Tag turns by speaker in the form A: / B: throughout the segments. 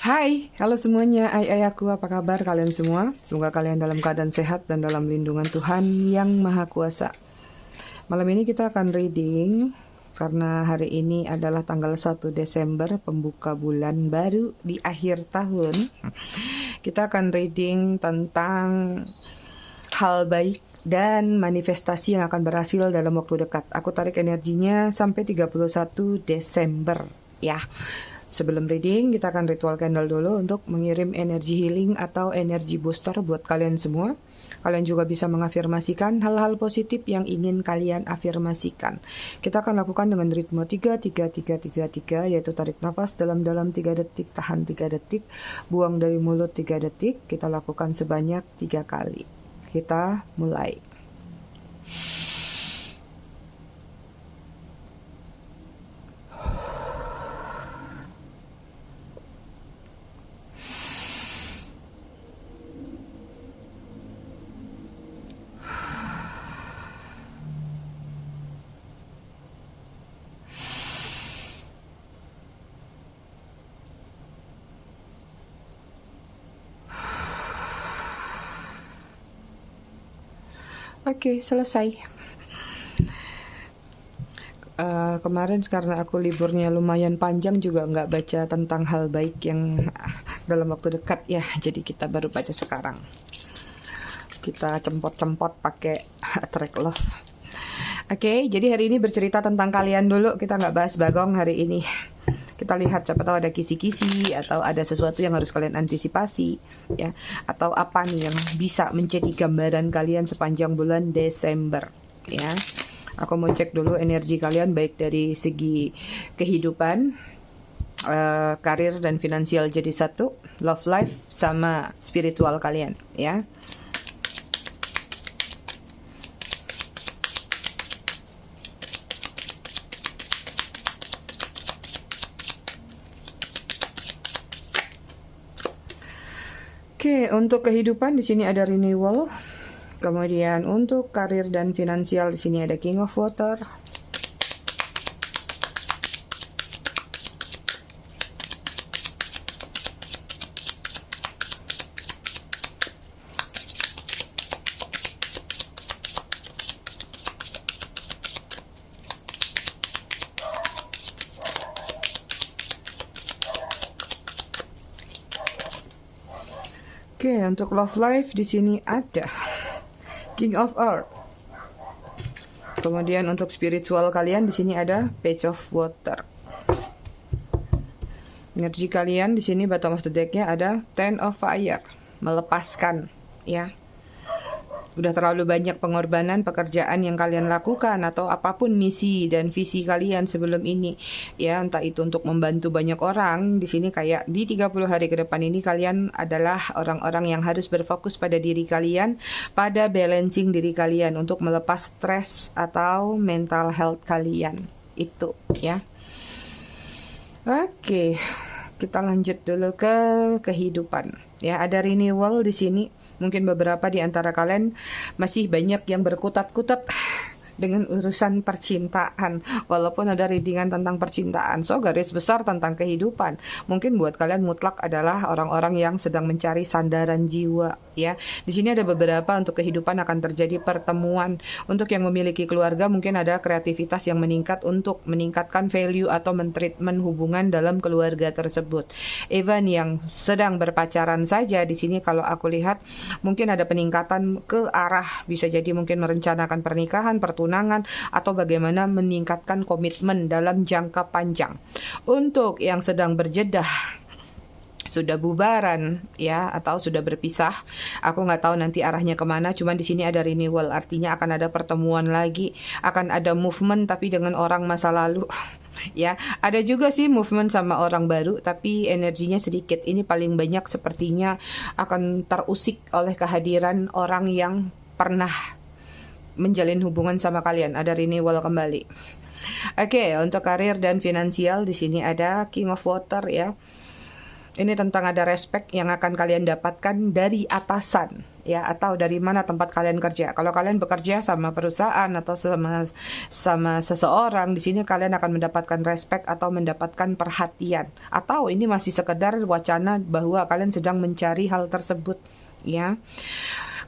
A: Hai, halo semuanya. Aku, apa kabar kalian semua? Semoga kalian dalam keadaan sehat dan dalam lindungan Tuhan yang Maha Kuasa. Malam ini kita akan reading karena hari ini adalah tanggal 1 Desember, pembuka bulan baru di akhir tahun. Kita akan reading tentang hal baik dan manifestasi yang akan berhasil dalam waktu dekat. Aku tarik energinya sampai 31 Desember ya. Sebelum reading, kita akan ritual candle dulu untuk mengirim energi healing atau energi booster buat kalian semua. Kalian juga bisa mengafirmasikan hal-hal positif yang ingin kalian afirmasikan. Kita akan lakukan dengan ritme 3-3-3-3-3, yaitu tarik nafas dalam-dalam 3 detik, tahan 3 detik, buang dari mulut 3 detik. Kita lakukan sebanyak 3 kali. Kita mulai. Oke, selesai. Kemarin karena aku liburnya lumayan panjang juga nggak baca tentang hal baik yang dalam waktu dekat ya. Jadi kita baru baca sekarang. Kita cempot-cempot pakai track love. Oke, jadi hari ini bercerita tentang kalian dulu. Kita nggak bahas Bagong hari ini. Kita lihat siapa tahu ada kisi-kisi atau ada sesuatu yang harus kalian antisipasi ya, atau apa nih yang bisa menjadi gambaran kalian sepanjang bulan Desember ya. Aku mau cek dulu energi kalian baik dari segi kehidupan, karir dan finansial jadi satu, love life sama spiritual kalian ya. Oke, untuk kehidupan di sini ada renewal. Kemudian untuk karir dan finansial di sini ada King of Water. Oke, untuk love life di sini ada King of Earth. Kemudian untuk spiritual kalian di sini ada Page of Water. Energi kalian di sini bottom of the deck-nya ada Ten of Fire, melepaskan ya. Udah terlalu banyak pengorbanan pekerjaan yang kalian lakukan atau apapun misi dan visi kalian sebelum ini ya, entah itu untuk membantu banyak orang. Di sini kayak di 30 hari ke depan ini kalian adalah orang-orang yang harus berfokus pada diri kalian, pada balancing diri kalian untuk melepas stres atau mental health kalian itu ya. Oke, kita lanjut dulu ke kehidupan ya. Ada renewal di sini. Mungkin beberapa di antara kalian masih banyak yang berkutat-kutat dengan urusan percintaan, walaupun ada readingan tentang percintaan. So, garis besar tentang kehidupan. Mungkin buat kalian mutlak adalah orang-orang yang sedang mencari sandaran jiwa, ya. Di sini ada beberapa untuk kehidupan akan terjadi pertemuan. Untuk yang memiliki keluarga, mungkin ada kreativitas yang meningkat untuk meningkatkan value atau mentreatment hubungan dalam keluarga tersebut. Even yang sedang berpacaran saja, di sini kalau aku lihat mungkin ada peningkatan ke arah bisa jadi mungkin merencanakan pernikahan, pertunangan, atau bagaimana meningkatkan komitmen dalam jangka panjang. Untuk yang sedang berjedah, sudah bubaran ya atau sudah berpisah, aku nggak tahu nanti arahnya kemana. Cuman di sini ada renewal, artinya akan ada pertemuan lagi, akan ada movement tapi dengan orang masa lalu. Ya, ada juga sih movement sama orang baru, tapi energinya sedikit. Ini paling banyak sepertinya akan terusik oleh kehadiran orang yang pernah menjalin hubungan sama kalian. Ada renewal kembali. Oke, untuk karir dan finansial di sini ada King of Water ya. Ini tentang ada respect yang akan kalian dapatkan dari atasan ya, atau dari mana tempat kalian kerja. Kalau kalian bekerja sama perusahaan atau sama seseorang, di sini kalian akan mendapatkan respect atau mendapatkan perhatian. Atau ini masih sekedar wacana bahwa kalian sedang mencari hal tersebut, ya.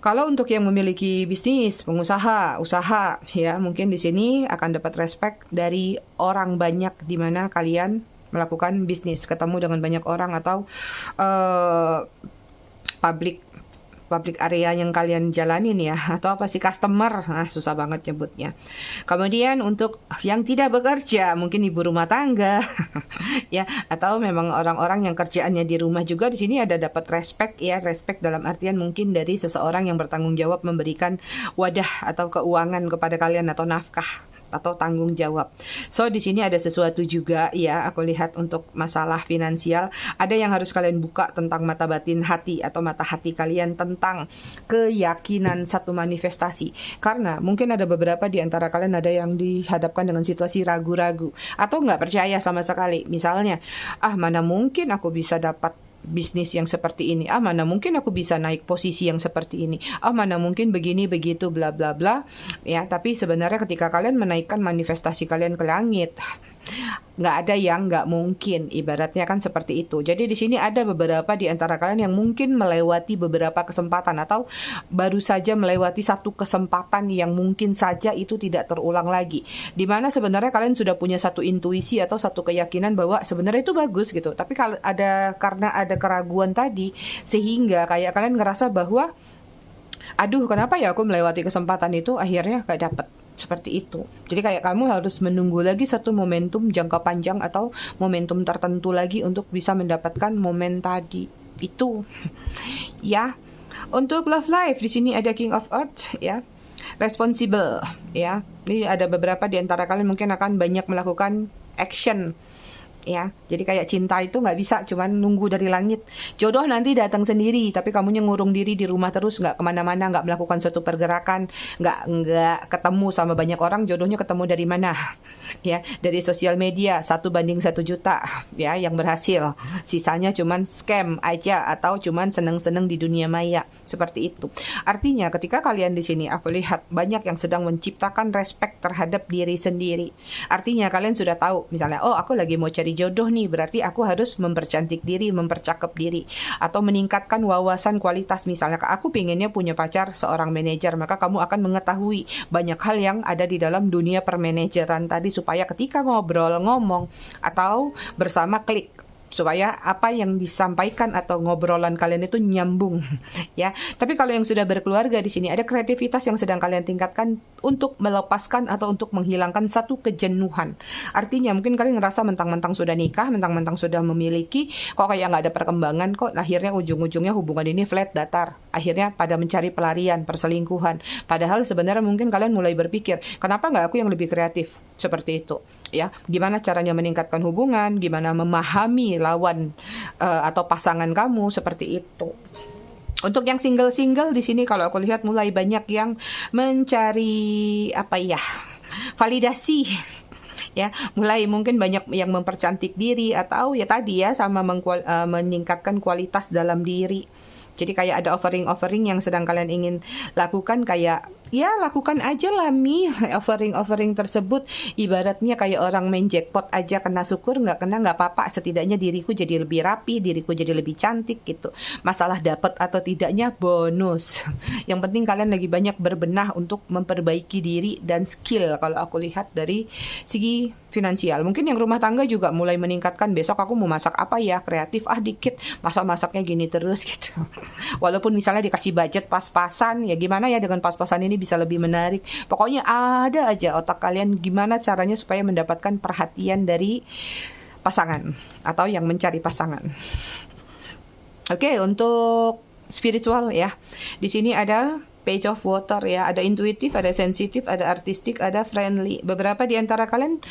A: Kalau untuk yang memiliki bisnis, pengusaha, usaha, ya, mungkin di sini akan dapat respect dari orang banyak di mana kalian melakukan bisnis, ketemu dengan banyak orang atau public area yang kalian jalanin, ya, atau apa sih, customer, susah banget nyebutnya. Kemudian untuk yang tidak bekerja, mungkin ibu rumah tangga, ya, atau memang orang-orang yang kerjaannya di rumah juga, di sini ada dapat respect, ya, respect dalam artian mungkin dari seseorang yang bertanggung jawab memberikan wadah atau keuangan kepada kalian atau nafkah atau tanggung jawab. So di sini ada sesuatu juga, ya, aku lihat untuk masalah finansial, ada yang harus kalian buka tentang mata batin hati atau mata hati kalian tentang keyakinan satu manifestasi. Karena mungkin ada beberapa di antara kalian ada yang dihadapkan dengan situasi ragu-ragu atau nggak percaya sama sekali. Misalnya, mana mungkin aku bisa dapat bisnis yang seperti ini, mana mungkin aku bisa naik posisi yang seperti ini, mana mungkin begini begitu bla bla bla, ya. Tapi sebenarnya ketika kalian menaikkan manifestasi kalian ke langit, nggak ada yang nggak mungkin, ibaratnya kan seperti itu. Jadi di sini ada beberapa di antara kalian yang mungkin melewati beberapa kesempatan atau baru saja melewati satu kesempatan yang mungkin saja itu tidak terulang lagi. Dimana sebenarnya kalian sudah punya satu intuisi atau satu keyakinan bahwa sebenarnya itu bagus gitu. Tapi karena ada keraguan tadi, sehingga kayak kalian ngerasa bahwa aduh, kenapa ya aku melewati kesempatan itu, akhirnya gak dapet. Seperti itu. Jadi kayak kamu harus menunggu lagi satu momentum jangka panjang atau momentum tertentu lagi untuk bisa mendapatkan momen tadi. Itu. Ya. Untuk love life, di sini ada King of Earth, ya. Responsible, ya. Ini ada beberapa di antara kalian mungkin akan banyak melakukan action, ya. Jadi kayak cinta itu nggak bisa cuman nunggu dari langit. Jodoh nanti datang sendiri, tapi kamunya ngurung diri di rumah terus, nggak kemana-mana, nggak melakukan suatu pergerakan, nggak ketemu sama banyak orang. Jodohnya ketemu dari mana? Ya, dari sosial media, 1:1 juta, ya, yang berhasil. Sisanya cuman scam aja atau cuman seneng-seneng di dunia maya. Seperti itu. Artinya ketika kalian di sini, aku lihat banyak yang sedang menciptakan respect terhadap diri sendiri. Artinya kalian sudah tahu, misalnya, oh aku lagi mau cari jodoh nih, berarti aku harus mempercantik diri, mempercakap diri, atau meningkatkan wawasan kualitas. Misalnya aku pengennya punya pacar seorang manajer, maka kamu akan mengetahui banyak hal yang ada di dalam dunia permanajeran tadi, supaya ketika ngomong atau bersama klik, supaya apa yang disampaikan atau ngobrolan kalian itu nyambung, ya. Tapi kalau yang sudah berkeluarga, di sini ada kreativitas yang sedang kalian tingkatkan untuk melepaskan atau untuk menghilangkan satu kejenuhan. Artinya mungkin kalian ngerasa mentang-mentang sudah nikah, mentang-mentang sudah memiliki, kok kayak nggak ada perkembangan, kok akhirnya ujung-ujungnya hubungan ini flat, datar. Akhirnya pada mencari pelarian, perselingkuhan. Padahal sebenarnya mungkin kalian mulai berpikir, kenapa nggak aku yang lebih kreatif? Seperti itu, ya. Gimana caranya meningkatkan hubungan, gimana memahami lawan atau pasangan kamu, seperti itu. Untuk yang single-single di sini kalau aku lihat mulai banyak yang mencari validasi, ya, mulai mungkin banyak yang mempercantik diri atau ya tadi ya sama meningkatkan kualitas dalam diri. Jadi kayak ada offering yang sedang kalian ingin lakukan, kayak ya lakukan aja lah offering tersebut. Ibaratnya kayak orang main jackpot aja, kena syukur, nggak kena nggak apa-apa, setidaknya diriku jadi lebih rapi, diriku jadi lebih cantik gitu. Masalah dapat atau tidaknya bonus. Yang penting kalian lagi banyak berbenah untuk memperbaiki diri dan skill kalau aku lihat dari segi finansial. Mungkin yang rumah tangga juga mulai meningkatkan, besok aku mau masak apa ya, kreatif dikit, masaknya gini terus gitu. Walaupun misalnya dikasih budget pas-pasan, ya gimana ya dengan pas-pasan ini bisa lebih menarik. Pokoknya ada aja otak kalian gimana caranya supaya mendapatkan perhatian dari pasangan atau yang mencari pasangan. Oke, untuk spiritual ya. Di sini ada Page of Water ya, ada intuitif, ada sensitif, ada artistik, ada friendly. Beberapa di antara kalian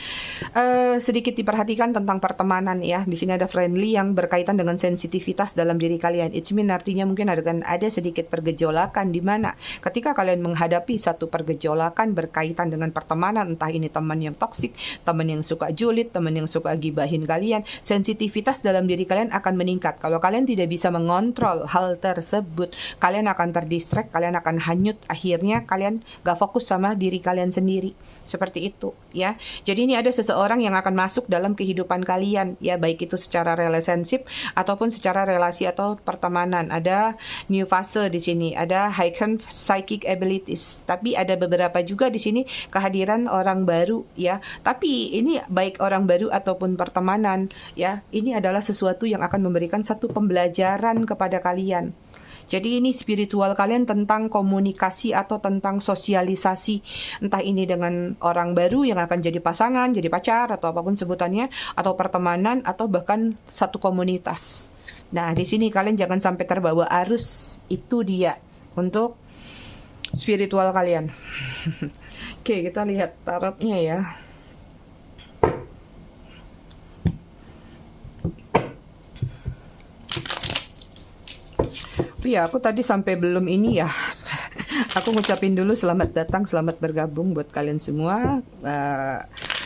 A: sedikit diperhatikan tentang pertemanan ya. Di sini ada friendly yang berkaitan dengan sensitivitas dalam diri kalian. It means artinya mungkin ada sedikit pergejolakan di mana ketika kalian menghadapi satu pergejolakan berkaitan dengan pertemanan, entah ini teman yang toksik, teman yang suka julid, teman yang suka gibahin kalian, sensitivitas dalam diri kalian akan meningkat. Kalau kalian tidak bisa mengontrol hal tersebut, kalian akan terdistract, kalian akan hanyut, akhirnya kalian gak fokus sama diri kalian sendiri. Seperti itu ya. Jadi ini ada seseorang yang akan masuk dalam kehidupan kalian ya, baik itu secara relationship ataupun secara relasi atau pertemanan. Ada new fase di sini, ada heightened psychic abilities. Tapi ada beberapa juga di sini kehadiran orang baru ya. Tapi ini baik orang baru ataupun pertemanan ya, ini adalah sesuatu yang akan memberikan satu pembelajaran kepada kalian. Jadi ini spiritual kalian tentang komunikasi atau tentang sosialisasi. Entah ini dengan orang baru yang akan jadi pasangan, jadi pacar, atau apapun sebutannya, atau pertemanan, atau bahkan satu komunitas. Nah, di sini kalian jangan sampai terbawa arus. Itu dia untuk spiritual kalian. Oke, kita lihat tarotnya ya. Ya, aku tadi sampai belum ini ya. Aku ngucapin dulu selamat datang, selamat bergabung buat kalian semua.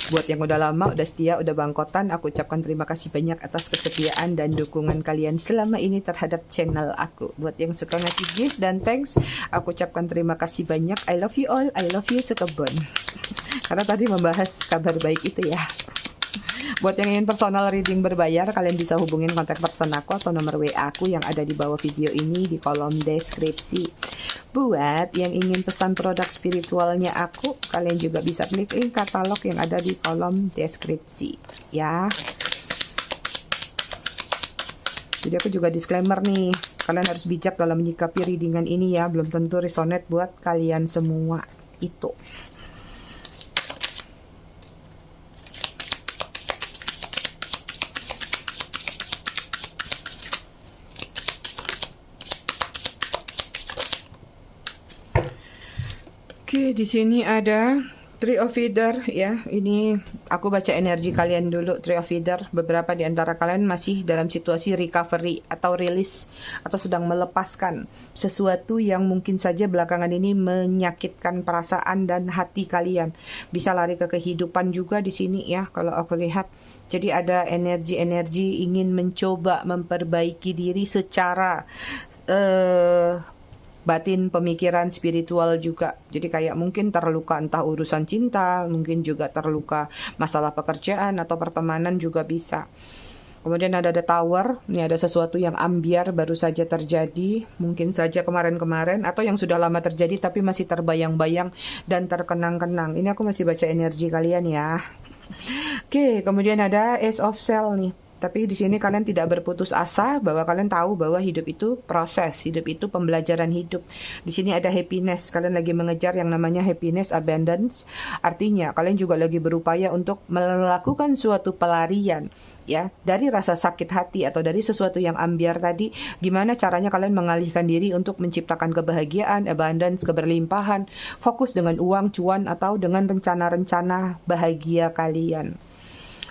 A: Buat yang udah lama, udah setia, udah bangkotan, aku ucapkan terima kasih banyak atas kesetiaan dan dukungan kalian selama ini terhadap channel aku. Buat yang suka ngasih gift dan thanks, aku ucapkan terima kasih banyak. I love you all, I love you sekebon. Karena tadi membahas kabar baik itu ya. Buat yang ingin personal reading berbayar, kalian bisa hubungin kontak person aku atau nomor WA aku yang ada di bawah video ini di kolom deskripsi. Buat yang ingin pesan produk spiritualnya aku, kalian juga bisa klik link katalog yang ada di kolom deskripsi ya. Jadi aku juga disclaimer nih, kalian harus bijak dalam menyikapi readingan ini ya, belum tentu resonate buat kalian semua itu. Oke, di sini ada Three of Feather ya. Ini aku baca energi kalian dulu. Three of Feather, beberapa di antara kalian masih dalam situasi recovery atau release atau sedang melepaskan sesuatu yang mungkin saja belakangan ini menyakitkan perasaan dan hati kalian. Bisa lari ke kehidupan juga di sini ya kalau aku lihat. Jadi ada energi-energi ingin mencoba memperbaiki diri secara batin, pemikiran, spiritual juga. Jadi kayak mungkin terluka entah urusan cinta, mungkin juga terluka masalah pekerjaan atau pertemanan juga bisa. Kemudian ada the Tower, ini ada sesuatu yang ambiar baru saja terjadi, mungkin saja kemarin-kemarin atau yang sudah lama terjadi tapi masih terbayang-bayang dan terkenang-kenang. Ini aku masih baca energi kalian ya. Oke, kemudian ada Ace of Shell nih. Tapi di sini kalian tidak berputus asa bahwa kalian tahu bahwa hidup itu proses, hidup itu pembelajaran hidup. Di sini ada happiness, kalian lagi mengejar yang namanya happiness, abundance. Artinya kalian juga lagi berupaya untuk melakukan suatu pelarian ya dari rasa sakit hati atau dari sesuatu yang ambiar tadi. Gimana caranya kalian mengalihkan diri untuk menciptakan kebahagiaan, abundance, keberlimpahan, fokus dengan uang, cuan atau dengan rencana-rencana bahagia kalian.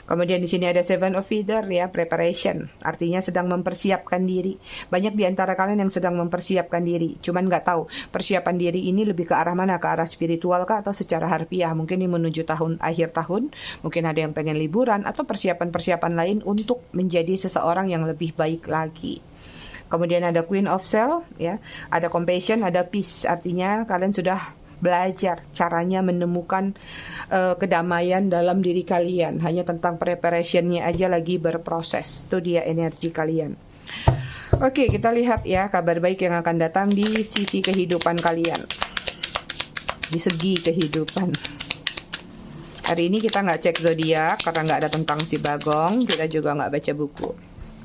A: Kemudian di sini ada Seven of Feather ya, preparation. Artinya sedang mempersiapkan diri. Banyak di antara kalian yang sedang mempersiapkan diri. Cuman nggak tahu persiapan diri ini lebih ke arah mana, ke arah spiritual kah atau secara harfiah. Mungkin ini menuju akhir tahun. Mungkin ada yang pengen liburan atau persiapan-persiapan lain untuk menjadi seseorang yang lebih baik lagi. Kemudian ada Queen of Shell ya, ada compassion, ada peace. Artinya kalian sudah belajar caranya menemukan kedamaian dalam diri kalian. Hanya tentang preparationnya aja lagi berproses. Itu dia energi kalian. Oke, kita lihat ya kabar baik yang akan datang di sisi kehidupan kalian, di segi kehidupan. Hari ini kita nggak cek zodiak karena nggak ada tentang si Bagong. Kita juga nggak baca buku.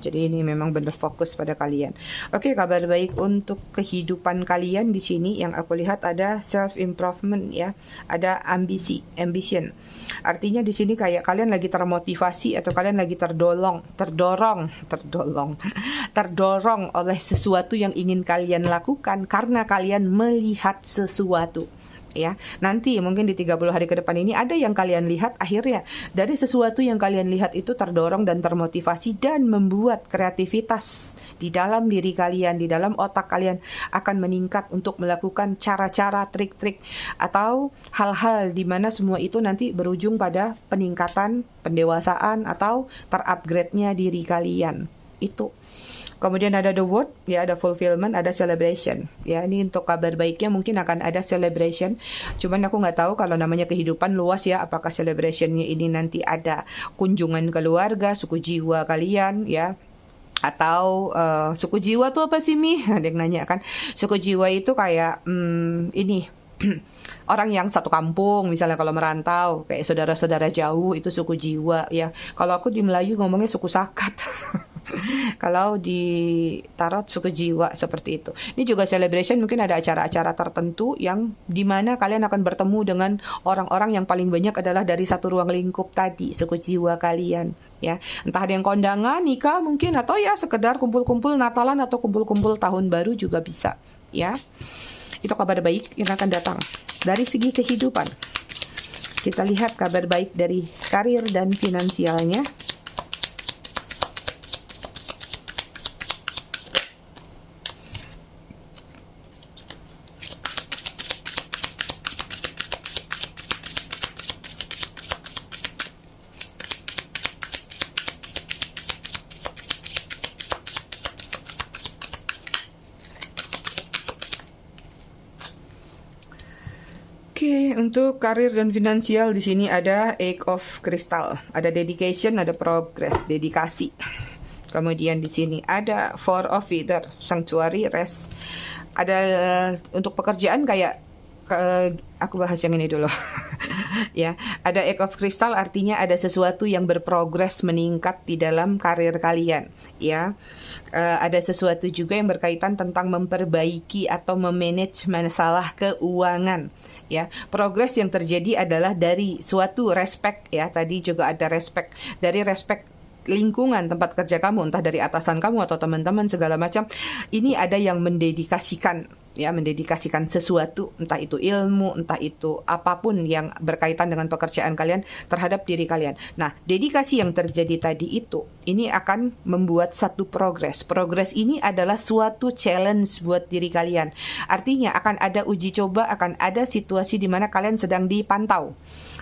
A: Jadi ini memang benar fokus pada kalian. Oke, kabar baik untuk kehidupan kalian di sini yang aku lihat ada self improvement ya, ada ambition. Artinya di sini kayak kalian lagi termotivasi atau kalian lagi terdorong oleh sesuatu yang ingin kalian lakukan karena kalian melihat sesuatu. Ya, nanti mungkin di 30 hari ke depan ini ada yang kalian lihat akhirnya dari sesuatu yang kalian lihat itu terdorong dan termotivasi dan membuat kreativitas di dalam diri kalian, di dalam otak kalian akan meningkat untuk melakukan cara-cara, trik-trik atau hal-hal di mana semua itu nanti berujung pada peningkatan, pendewasaan atau terupgrade-nya diri kalian. Itu. Kemudian ada the word, ya ada fulfillment, ada celebration. Ya, ini untuk kabar baiknya mungkin akan ada celebration. Cuman aku nggak tahu kalau namanya kehidupan luas ya, apakah celebrationnya ini nanti ada kunjungan keluarga, suku jiwa kalian, ya. Atau suku jiwa tuh apa sih Mi? Ada yang nanya kan. Suku jiwa itu kayak ini orang yang satu kampung, misalnya kalau merantau, kayak saudara-saudara jauh itu suku jiwa ya. Kalau aku di Melayu ngomongnya suku sakat. Kalau di tarot suku jiwa seperti itu. Ini juga celebration, mungkin ada acara-acara tertentu yang dimana kalian akan bertemu dengan orang-orang yang paling banyak adalah dari satu ruang lingkup tadi, suku jiwa kalian. Ya, entah ada yang kondangan, nikah mungkin, atau ya sekedar kumpul-kumpul Natalan atau kumpul-kumpul tahun baru juga bisa. Ya, itu kabar baik yang akan datang dari segi kehidupan. Kita lihat kabar baik dari karir dan finansialnya. Oke, untuk karir dan finansial di sini ada Eight of Crystal, ada dedication, ada progress, dedikasi. Kemudian di sini ada Four of Feather, sanctuary, rest. Ada untuk pekerjaan kayak aku bahas yang ini dulu. Ya, ada Eight of Crystal artinya ada sesuatu yang berprogres meningkat di dalam karir kalian. Ya, ada sesuatu juga yang berkaitan tentang memperbaiki atau memanage masalah keuangan. Ya, progres yang terjadi adalah dari suatu respect ya. Tadi juga ada respect, dari respect lingkungan tempat kerja kamu, entah dari atasan kamu atau teman-teman segala macam. Ini ada yang mendedikasikan sesuatu, entah itu ilmu, entah itu apapun yang berkaitan dengan pekerjaan kalian terhadap diri kalian. Nah, dedikasi yang terjadi tadi itu, ini akan membuat satu progres. Progres ini adalah suatu challenge buat diri kalian. Artinya akan ada uji coba, akan ada situasi di mana kalian sedang dipantau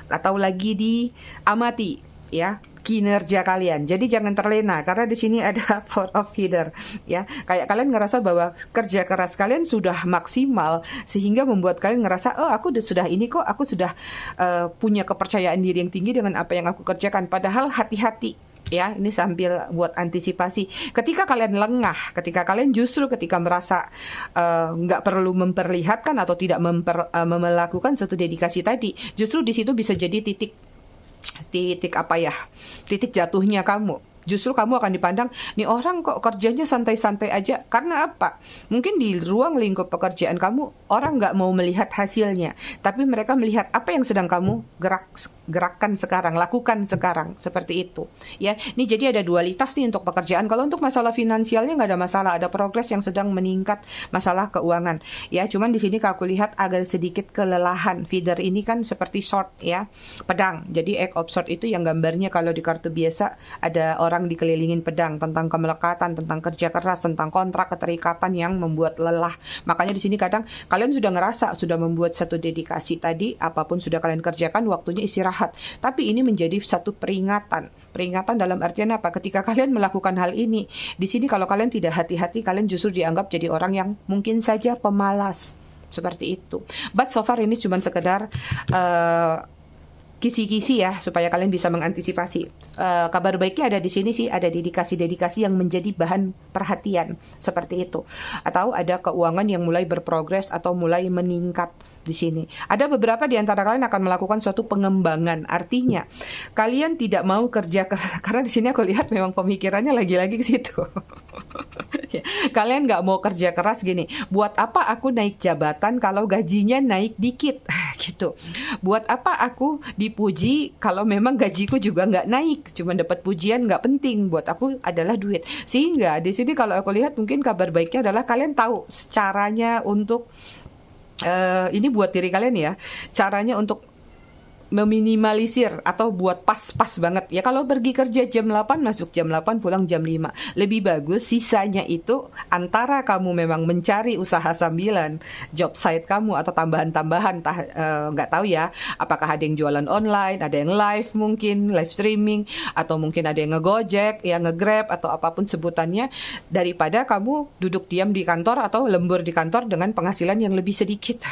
A: atau lagi diamati, ya, kinerja kalian. Jadi jangan terlena karena di sini ada Four of Feather ya. Kayak kalian ngerasa bahwa kerja keras kalian sudah maksimal sehingga membuat kalian ngerasa, "Oh, aku sudah ini kok, aku sudah punya kepercayaan diri yang tinggi dengan apa yang aku kerjakan." Padahal hati-hati ya, ini sambil buat antisipasi. Ketika kalian lengah, ketika kalian justru ketika merasa nggak perlu memperlihatkan atau tidak melakukan suatu dedikasi tadi, justru di situ bisa jadi titik jatuhnya kamu. Justru kamu akan dipandang, nih orang kok kerjanya santai-santai aja. Karena apa? Mungkin di ruang lingkup pekerjaan kamu, orang nggak mau melihat hasilnya. Tapi mereka melihat apa yang sedang kamu gerakkan sekarang, lakukan sekarang. Seperti itu. Ya, ini jadi ada dualitas nih untuk pekerjaan. Kalau untuk masalah finansialnya nggak ada masalah. Ada progres yang sedang meningkat masalah keuangan. Ya, cuman di sini kalau aku lihat agak sedikit kelelahan. Feather ini kan seperti sword ya, pedang. Jadi Eight of Swords itu yang gambarnya kalau di kartu biasa ada orang dikelilingin pedang, tentang kemelekatan, tentang kerja keras, tentang kontrak, keterikatan yang membuat lelah. Makanya di sini kadang kalian sudah ngerasa sudah membuat satu dedikasi tadi, apapun sudah kalian kerjakan, waktunya istirahat. Tapi ini menjadi satu peringatan. Peringatan dalam artian apa? Ketika kalian melakukan hal ini, di sini kalau kalian tidak hati-hati, kalian justru dianggap jadi orang yang mungkin saja pemalas. Seperti itu. But so far ini cuma sekedar kisi-kisi ya, supaya kalian bisa mengantisipasi. Kabar baiknya ada di sini sih, ada dedikasi-dedikasi yang menjadi bahan perhatian seperti itu. Atau ada keuangan yang mulai berprogres atau mulai meningkat. di sini. Ada beberapa di antara kalian akan melakukan suatu pengembangan. Artinya, kalian tidak mau kerja karena di sini aku lihat memang pemikirannya lagi-lagi ke situ. Ya, kalian nggak mau kerja keras gini. Buat apa aku naik jabatan kalau gajinya naik dikit? Gitu. Buat apa aku dipuji kalau memang gajiku juga nggak naik? Cuma dapat pujian nggak penting. Buat aku adalah duit. Sehingga di sini kalau aku lihat mungkin kabar baiknya adalah kalian tahu caranya untuk ini buat diri kalian ya. Caranya untuk meminimalisir atau buat pas-pas banget ya. Kalau pergi kerja jam 8 masuk jam 8 pulang jam 5, lebih bagus sisanya itu antara kamu memang mencari usaha sambilan job site kamu atau tambahan-tambahan nggak tahu ya, apakah ada yang jualan online, ada yang live mungkin live streaming, atau mungkin ada yang ngegojek ya, ngegrab atau apapun sebutannya, daripada kamu duduk diam di kantor atau lembur di kantor dengan penghasilan yang lebih sedikit.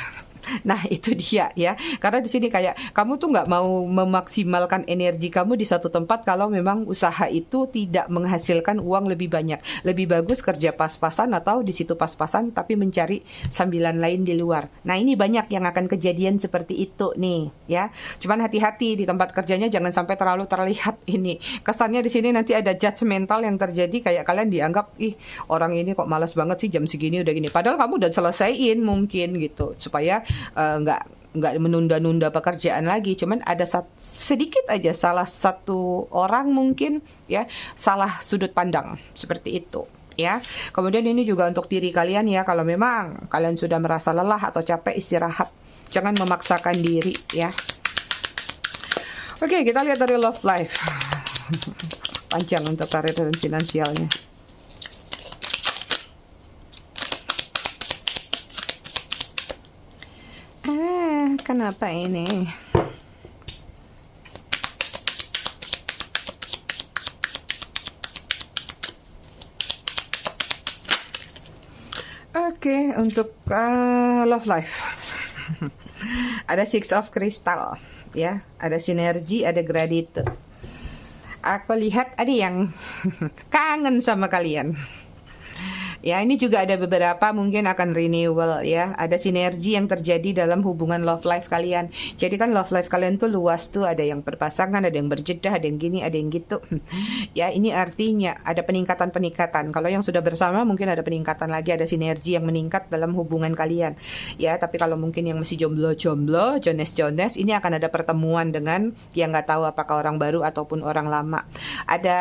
A: Nah itu dia ya, karena di sini kayak kamu tuh nggak mau memaksimalkan energi kamu di satu tempat kalau memang usaha itu tidak menghasilkan uang lebih banyak. Lebih bagus kerja pas-pasan atau di situ pas-pasan tapi mencari sambilan lain di luar. Nah ini banyak yang akan kejadian seperti itu nih ya. Cuman hati-hati di tempat kerjanya, jangan sampai terlalu terlihat ini. Kesannya di sini nanti ada judgmental yang terjadi, kayak kalian dianggap ih orang ini kok malas banget sih jam segini udah gini. Padahal kamu udah selesaiin mungkin gitu supaya nggak menunda-nunda pekerjaan lagi. Cuman ada sedikit aja salah satu orang mungkin ya salah sudut pandang seperti itu ya. Kemudian ini juga untuk diri kalian ya, kalau memang kalian sudah merasa lelah atau capek, istirahat, jangan memaksakan diri ya. Oke, kita lihat dari love life. Panjang untuk karir dan finansialnya. Kenapa ini? Oke, untuk love life. Ada Six of Crystal, ya. Ada sinergi, ada gratitude. Aku lihat ada yang kangen sama kalian. Ya, ini juga ada beberapa mungkin akan renewal ya. Ada sinergi yang terjadi dalam hubungan love life kalian. Jadi kan love life kalian tuh luas tuh. Ada yang berpasangan, ada yang berjedah, ada yang gini, ada yang gitu. Ya, ini artinya ada peningkatan-peningkatan. Kalau yang sudah bersama mungkin ada peningkatan lagi. Ada sinergi yang meningkat dalam hubungan kalian. Ya, tapi kalau mungkin yang masih jomblo-jomblo, jones-jones, ini akan ada pertemuan dengan yang nggak tahu apakah orang baru ataupun orang lama. Ada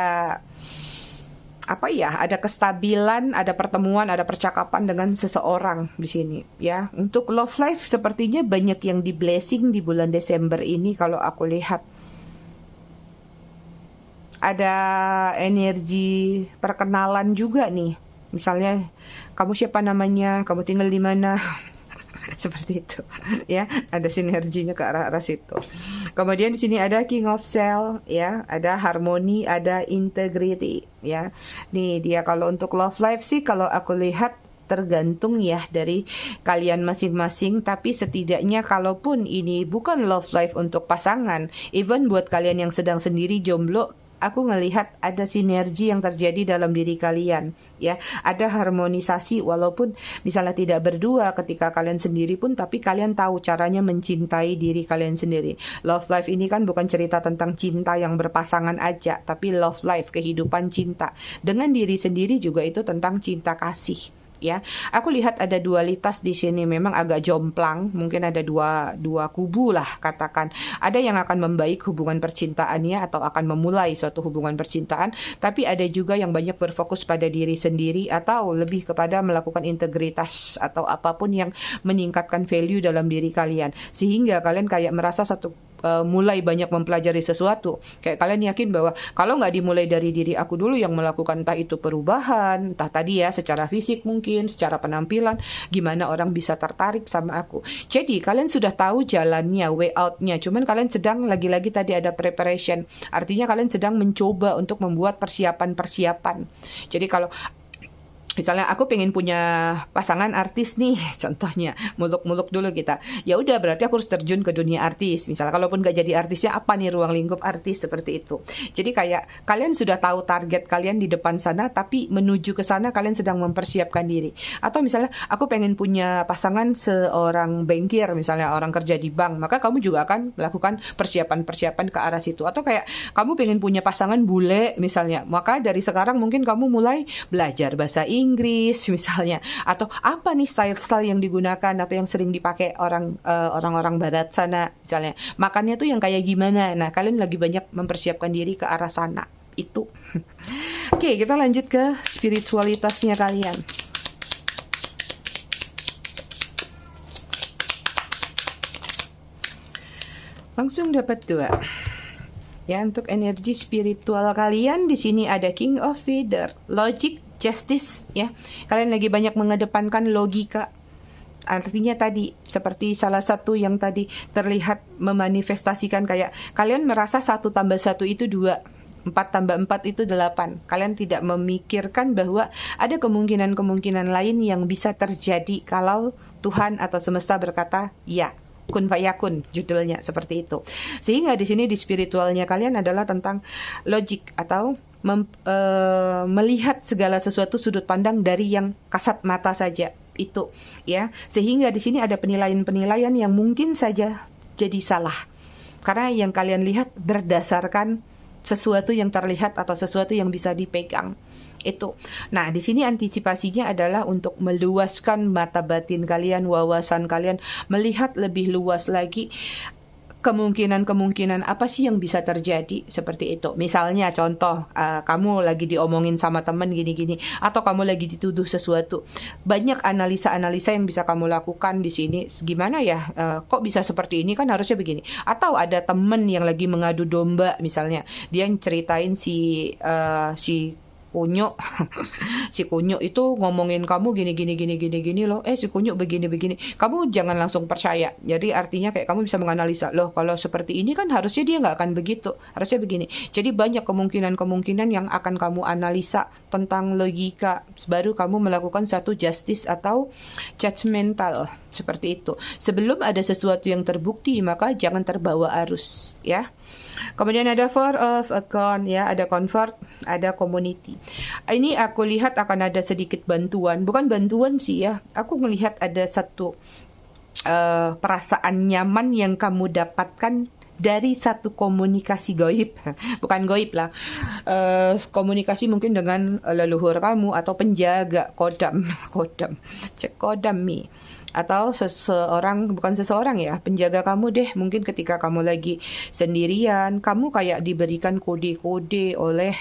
A: ada kestabilan, ada pertemuan, ada percakapan dengan seseorang di sini ya. Untuk love life sepertinya banyak yang di blessing di bulan Desember ini kalau aku lihat. Ada energi perkenalan juga nih. Misalnya kamu siapa namanya, kamu tinggal di mana. Seperti itu ya, ada sinerginya ke arah situ. Kemudian di sini ada King of Cell ya, ada harmoni, ada integrity ya. Nih dia kalau untuk love life sih kalau aku lihat tergantung ya dari kalian masing-masing, tapi setidaknya kalaupun ini bukan love life untuk pasangan, even buat kalian yang sedang sendiri jomblo, aku ngelihat ada sinergi yang terjadi dalam diri kalian ya. Ada harmonisasi walaupun misalnya tidak berdua, ketika kalian sendiri pun tapi kalian tahu caranya mencintai diri kalian sendiri. Love life ini kan bukan cerita tentang cinta yang berpasangan aja, tapi love life, kehidupan cinta dengan diri sendiri juga itu tentang cinta kasih. Ya, aku lihat ada dualitas di sini, memang agak jomplang, mungkin ada dua kubu lah katakan. Ada yang akan membaik hubungan percintaannya atau akan memulai suatu hubungan percintaan, tapi ada juga yang banyak berfokus pada diri sendiri atau lebih kepada melakukan integritas atau apapun yang meningkatkan value dalam diri kalian, sehingga kalian kayak merasa mulai banyak mempelajari sesuatu. Kayak kalian yakin bahwa kalau nggak dimulai dari diri aku dulu yang melakukan entah itu perubahan, entah tadi ya secara fisik mungkin, secara penampilan, gimana orang bisa tertarik sama aku. Jadi kalian sudah tahu jalannya, way out-nya. Cuman kalian sedang lagi-lagi tadi ada preparation. Artinya kalian sedang mencoba untuk membuat persiapan-persiapan. Jadi kalau Misalnya aku pengen punya pasangan artis nih, contohnya muluk-muluk dulu kita. Ya udah berarti aku harus terjun ke dunia artis. Misalnya kalaupun gak jadi artisnya apa nih ruang lingkup artis seperti itu. Jadi kayak kalian sudah tahu target kalian di depan sana, tapi menuju ke sana kalian sedang mempersiapkan diri. Atau misalnya aku pengen punya pasangan seorang bankir, misalnya orang kerja di bank, maka kamu juga akan melakukan persiapan-persiapan ke arah situ. Atau kayak kamu pengen punya pasangan bule misalnya, maka dari sekarang mungkin kamu mulai belajar bahasa Inggris misalnya, atau apa nih style-style yang digunakan atau yang sering dipakai orang-orang barat sana misalnya, makannya tuh yang kayak gimana. Nah kalian lagi banyak mempersiapkan diri ke arah sana itu. Oke, kita lanjut ke spiritualitasnya kalian. Langsung dapat 2. Ya, untuk energi spiritual kalian di sini ada King of Feather, Logic, Justice, ya. Kalian lagi banyak mengedepankan logika. Artinya tadi seperti salah satu yang tadi terlihat memanifestasikan kayak kalian merasa 1 tambah 1 itu 2, 4 tambah 4 itu 8. Kalian tidak memikirkan bahwa ada kemungkinan-kemungkinan lain yang bisa terjadi kalau Tuhan atau semesta berkata ya. Kun fayakun judulnya seperti itu. Sehingga di sini di spiritualnya kalian adalah tentang logik atau melihat segala sesuatu sudut pandang dari yang kasat mata saja itu, ya. Sehingga di sini ada penilaian-penilaian yang mungkin saja jadi salah. Karena yang kalian lihat berdasarkan sesuatu yang terlihat atau sesuatu yang bisa dipegang. Itu. Nah, di sini antisipasinya adalah untuk meluaskan mata batin kalian, wawasan kalian, melihat lebih luas lagi kemungkinan-kemungkinan apa sih yang bisa terjadi seperti itu. Misalnya contoh, kamu lagi diomongin sama teman gini-gini, atau kamu lagi dituduh sesuatu. Banyak analisa-analisa yang bisa kamu lakukan di sini. Gimana ya, kok bisa seperti ini, kan harusnya begini. Atau ada teman yang lagi mengadu domba misalnya, dia yang ceritain si Kunyo si Kunyo itu ngomongin kamu gini loh, si Kunyo begini. Kamu jangan langsung percaya. Jadi artinya kayak kamu bisa menganalisa, loh kalau seperti ini kan harusnya dia nggak akan begitu, harusnya begini. Jadi banyak kemungkinan-kemungkinan yang akan kamu analisa tentang logika, baru kamu melakukan satu justice atau judgmental seperti itu. Sebelum ada sesuatu yang terbukti, maka jangan terbawa arus, ya. Kemudian ada Four of Wands, ya, ada comfort, ada community. Ini aku lihat akan ada sedikit bantuan, bukan bantuan sih ya. Aku melihat ada satu perasaan nyaman yang kamu dapatkan dari satu komunikasi goib, bukan goib lah, komunikasi mungkin dengan leluhur kamu atau penjaga kodam, cek kodam mi. Atau bukan seseorang ya, penjaga kamu deh. Mungkin ketika kamu lagi sendirian, kamu kayak diberikan kode-kode oleh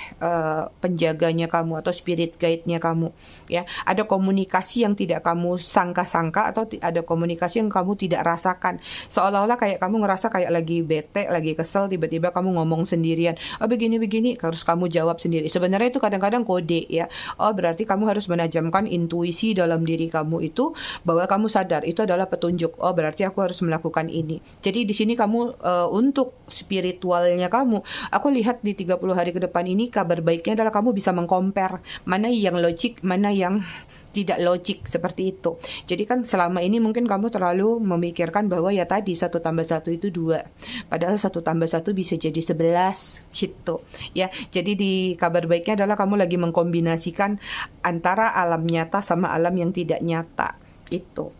A: penjaganya kamu atau spirit guide-nya kamu, ya. Ada komunikasi yang tidak kamu sangka-sangka, atau ada komunikasi yang kamu tidak rasakan. Seolah-olah kayak kamu ngerasa kayak lagi bete, lagi kesel, tiba-tiba kamu ngomong sendirian, oh begini, harus kamu jawab sendiri. Sebenarnya itu kadang-kadang kode, ya. Oh berarti kamu harus menajamkan intuisi dalam diri kamu itu, bahwa kamu sadar itu adalah petunjuk. Oh berarti aku harus melakukan ini. Jadi di sini kamu untuk spiritualnya kamu, aku lihat di 30 hari ke depan ini kabar baiknya adalah kamu bisa mengcompare mana yang logik, mana yang tidak logik seperti itu. Jadi kan selama ini mungkin kamu terlalu memikirkan bahwa ya tadi 1 tambah 1 itu 2. Padahal 1 tambah 1 bisa jadi 11 gitu. Ya, jadi di kabar baiknya adalah kamu lagi mengkombinasikan antara alam nyata sama alam yang tidak nyata. Itu.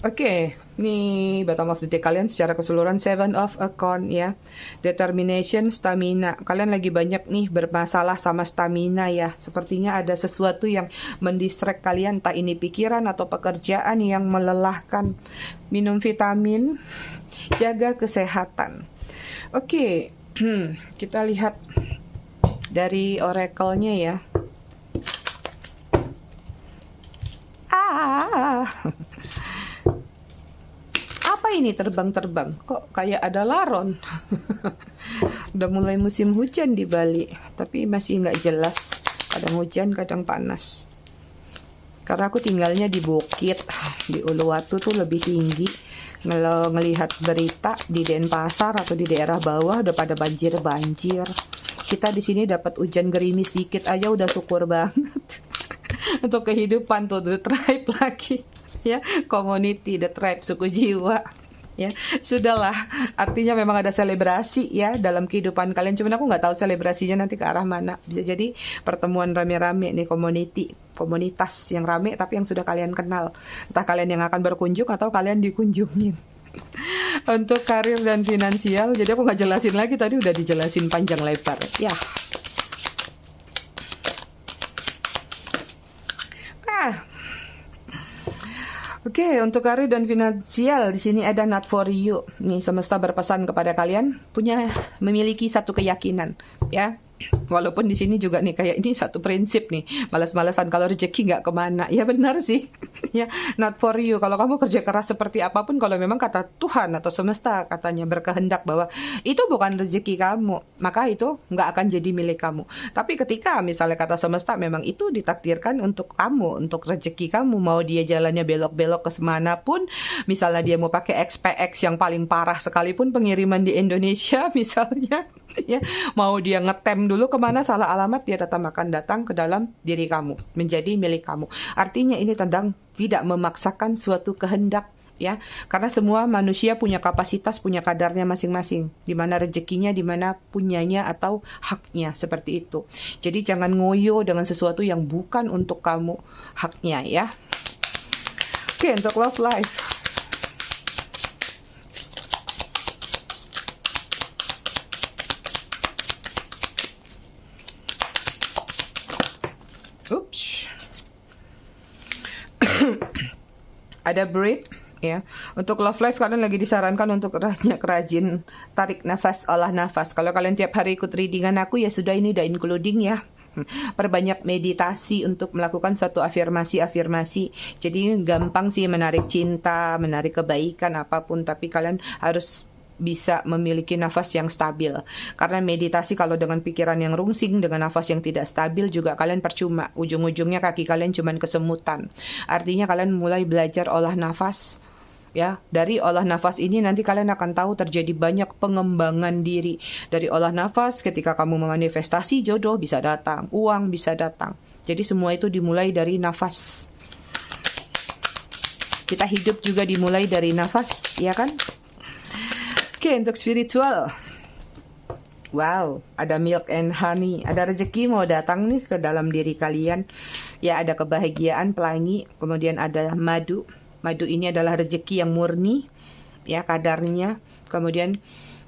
A: Oke, nih bottom of the deck kalian secara keseluruhan 7 of Wands, ya. Determination, stamina. Kalian lagi banyak nih bermasalah sama stamina, ya. Sepertinya ada sesuatu yang mendistract kalian, entah ini pikiran atau pekerjaan yang melelahkan. Minum vitamin, jaga kesehatan. Oke, kita lihat dari oracle-nya ya. Apa ini terbang-terbang? Kok kayak ada laron? Udah mulai musim hujan di Bali, tapi masih nggak jelas. Kadang hujan, kadang panas. Karena aku tinggalnya di bukit, di Uluwatu tuh lebih tinggi. Kalau ngelihat berita di Denpasar atau di daerah bawah udah pada banjir-banjir. Kita di sini dapat hujan gerimis dikit aja udah syukur banget. Untuk kehidupan tuh the tribe lagi ya, community, the tribe, suku jiwa. Ya, sudahlah. Artinya memang ada selebrasi ya dalam kehidupan kalian. Cuman aku nggak tahu selebrasinya nanti ke arah mana. Bisa jadi pertemuan rame-rame nih, komunitas yang rame tapi yang sudah kalian kenal. Entah kalian yang akan berkunjung atau kalian dikunjungin. Untuk karir dan finansial, jadi aku nggak jelasin lagi, tadi udah dijelasin panjang lebar. Ya. Oke, untuk karir dan finansial di sini ada not for you. Nih, semesta berpesan kepada kalian memiliki satu keyakinan, ya. Walaupun di sini juga nih kayak ini satu prinsip nih, malas-malasan kalau rezeki nggak kemana. Ya benar sih, ya not for you. Kalau kamu kerja keras seperti apapun, kalau memang kata Tuhan atau semesta katanya berkehendak bahwa itu bukan rezeki kamu, maka itu nggak akan jadi milik kamu. Tapi ketika misalnya kata semesta memang itu ditakdirkan untuk kamu, untuk rezeki kamu, mau dia jalannya belok-belok ke semana pun, misalnya dia mau pakai XPX yang paling parah sekalipun pengiriman di Indonesia misalnya, ya mau dia ngetem dulu kemana salah alamat, dia tetap akan datang ke dalam diri kamu, menjadi milik kamu. Artinya ini tentang tidak memaksakan suatu kehendak, ya, karena semua manusia punya kapasitas, punya kadarnya masing-masing, di mana rezekinya, di mana punyanya atau haknya, seperti itu. Jadi jangan ngoyo dengan sesuatu yang bukan untuk kamu haknya, ya. Oke, untuk love life. Oops. Ada breathe, ya. Untuk love life kalian lagi disarankan untuk rajin tarik nafas, olah nafas. Kalau kalian tiap hari ikut readingan aku, ya sudah, ini udah including ya. Perbanyak meditasi untuk melakukan suatu afirmasi. Jadi gampang sih menarik cinta, menarik kebaikan apapun, tapi kalian harus bisa memiliki nafas yang stabil. Karena meditasi kalau dengan pikiran yang rungsing, dengan nafas yang tidak stabil juga kalian percuma. Ujung-ujungnya kaki kalian cuman kesemutan. Artinya kalian mulai belajar olah nafas. Ya, dari olah nafas ini nanti kalian akan tahu terjadi banyak pengembangan diri. Dari olah nafas, ketika kamu memanifestasi, jodoh bisa datang, uang bisa datang. Jadi semua itu dimulai dari nafas. Kita hidup juga dimulai dari nafas, ya kan? Oke, untuk spiritual. Wow, ada milk and honey. Ada rezeki mau datang nih ke dalam diri kalian. Ya, ada kebahagiaan, pelangi. Kemudian ada madu. Madu ini adalah rezeki yang murni, ya, kadarnya. Kemudian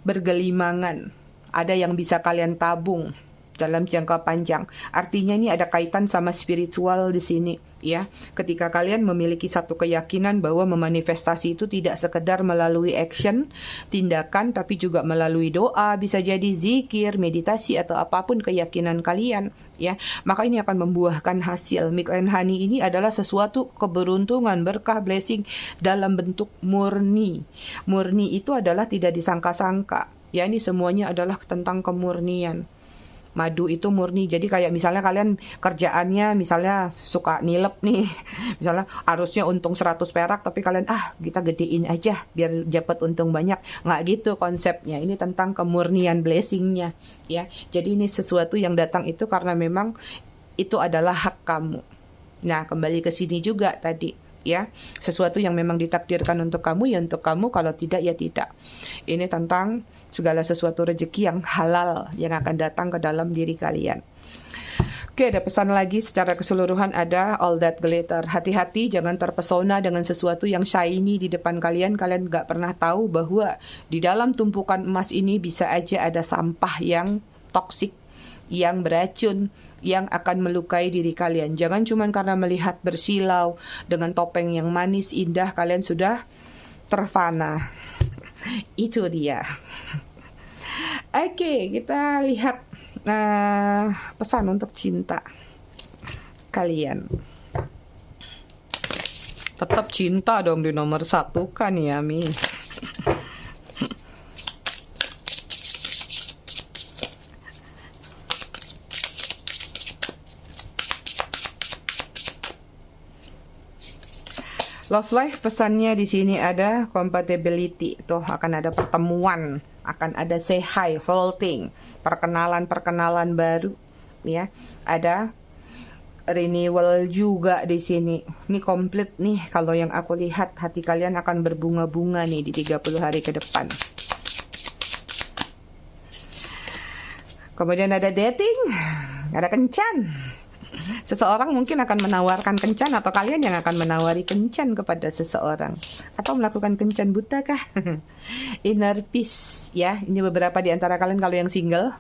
A: bergelimangan. Ada yang bisa kalian tabung dalam jangka panjang. Artinya ini ada kaitan sama spiritual di sini, ya. Ketika kalian memiliki satu keyakinan bahwa memanifestasi itu tidak sekedar melalui action, tindakan, tapi juga melalui doa, bisa jadi zikir, meditasi, atau apapun keyakinan kalian, ya. Maka ini akan membuahkan hasil. Milk and honey ini adalah sesuatu keberuntungan, berkah, blessing dalam bentuk murni. Murni itu adalah tidak disangka-sangka. Ya, ini semuanya adalah tentang kemurnian. Madu itu murni. Jadi kayak misalnya kalian kerjaannya misalnya suka nilep nih. Misalnya harusnya untung 100 perak tapi kalian kita gedein aja biar dapat untung banyak. Nggak gitu konsepnya. Ini tentang kemurnian blessingnya, ya. Jadi ini sesuatu yang datang itu karena memang itu adalah hak kamu. Nah, kembali ke sini juga tadi, ya. Sesuatu yang memang ditakdirkan untuk kamu ya untuk kamu, kalau tidak ya tidak. Ini tentang segala sesuatu rezeki yang halal yang akan datang ke dalam diri kalian. Oke, ada pesan lagi secara keseluruhan, ada all that glitter. Hati-hati, jangan terpesona dengan sesuatu yang shiny di depan kalian. Kalian gak pernah tahu bahwa di dalam tumpukan emas ini bisa aja ada sampah yang toksik, yang beracun, yang akan melukai diri kalian. Jangan cuma karena melihat bersilau dengan topeng yang manis, indah, kalian sudah terfana. Itu dia. Oke, kita lihat pesan untuk cinta kalian. Tetap cinta dong di nomor 1 kan ya, Mi. Love life pesannya di sini ada compatibility. Tuh akan ada pertemuan, akan ada say hi, flirting, perkenalan baru, ya. Ada renewal juga di sini. Ini komplit nih, kalau yang aku lihat hati kalian akan berbunga-bunga nih di 30 hari ke depan. Kemudian ada dating, ada kencan. Seseorang mungkin akan menawarkan kencan, atau kalian yang akan menawari kencan kepada seseorang, atau melakukan kencan buta kah? Inner peace, ya. Ini beberapa di antara kalian kalau yang single,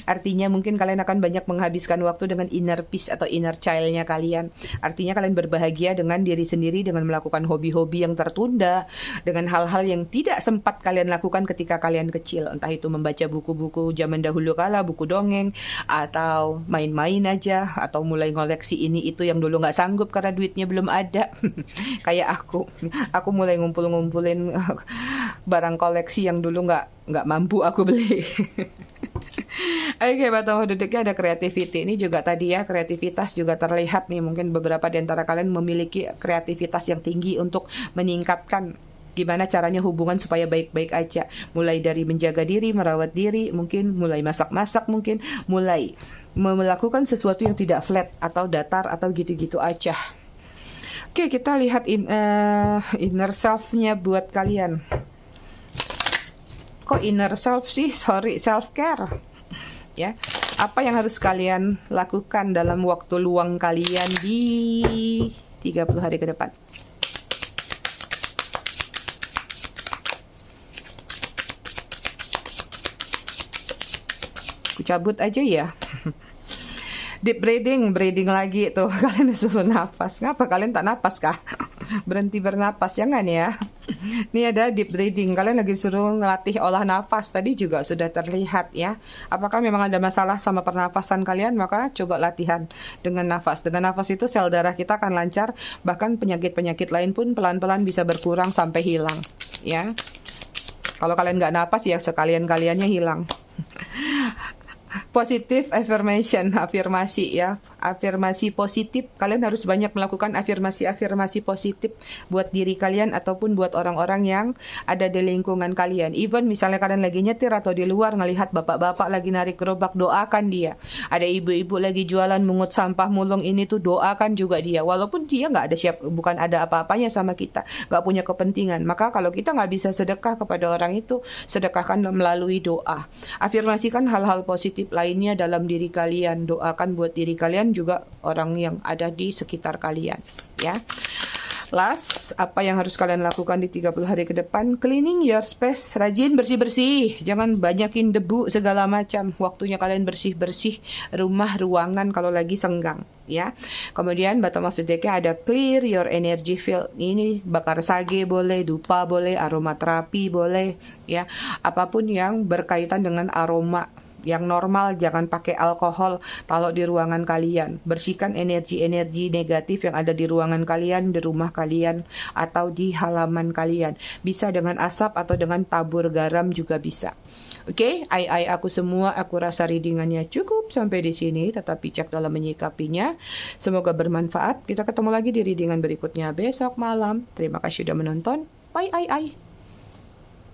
A: artinya mungkin kalian akan banyak menghabiskan waktu dengan inner peace atau inner child-nya kalian. Artinya kalian berbahagia dengan diri sendiri, dengan melakukan hobi-hobi yang tertunda, dengan hal-hal yang tidak sempat kalian lakukan ketika kalian kecil. Entah itu membaca buku-buku zaman dahulu kala, buku dongeng, atau main-main aja, atau mulai ngoleksi ini itu yang dulu nggak sanggup karena duitnya belum ada. Kayak aku mulai ngumpulin barang koleksi yang dulu nggak mampu aku beli. Oke, Bottom of the Deck ada creativity. Ini juga tadi ya, kreativitas juga terlihat nih. Mungkin beberapa di antara kalian memiliki kreativitas yang tinggi untuk meningkatkan gimana caranya hubungan supaya baik-baik aja. Mulai dari menjaga diri, merawat diri, mungkin mulai masak-masak, mungkin mulai melakukan sesuatu yang tidak flat atau datar atau gitu-gitu aja. Oke, kita lihat inner self-nya buat kalian. Kok inner self sih? Sorry, self-care. Ya, apa yang harus kalian lakukan dalam waktu luang kalian di 30 hari ke depan? Aku cabut aja ya. Deep breathing lagi tuh. Kalian disuruh nafas. Ngapa kalian tak nafas kah? Berhenti bernapas, jangan ya. Ini ada deep breathing. Kalian lagi suruh ngelatih olah nafas. Tadi juga sudah terlihat ya. Apakah memang ada masalah sama pernafasan kalian? Maka coba latihan dengan nafas. Dengan nafas itu sel darah kita akan lancar. Bahkan penyakit-penyakit lain pun pelan-pelan bisa berkurang sampai hilang. Ya. Kalau kalian nggak nafas ya sekalian-kaliannya hilang. Positive affirmation, afirmasi ya, afirmasi positif. Kalian harus banyak melakukan afirmasi positif buat diri kalian ataupun buat orang-orang yang ada di lingkungan kalian. Even misalnya kalian lagi nyetir atau di luar ngelihat bapak-bapak lagi narik gerobak, doakan dia. Ada ibu-ibu lagi jualan mungut sampah mulung, ini tuh doakan juga dia. Walaupun dia nggak ada bukan ada apa-apanya sama kita, nggak punya kepentingan. Maka kalau kita nggak bisa sedekah kepada orang itu, sedekahkan melalui doa. Afirmasikan hal-hal positif lainnya dalam diri kalian. Doakan buat diri kalian juga orang yang ada di sekitar kalian ya. Last, apa yang harus kalian lakukan di 30 hari ke depan? Cleaning your space, rajin bersih-bersih. Jangan banyakin debu segala macam. Waktunya kalian bersih-bersih rumah, ruangan kalau lagi senggang ya. Kemudian bottom of the deck ada clear your energy field. Ini bakar sage boleh, dupa boleh, aromaterapi boleh ya. Apapun yang berkaitan dengan aroma yang normal, jangan pakai alkohol kalau di ruangan kalian. Bersihkan energi-energi negatif yang ada di ruangan kalian, di rumah kalian, atau di halaman kalian. Bisa dengan asap atau dengan tabur garam juga bisa. Oke, aku semua, aku rasa readingannya cukup sampai di sini, tetap bijak dalam menyikapinya. Semoga bermanfaat. Kita ketemu lagi di readingan berikutnya besok malam. Terima kasih sudah menonton. Bye.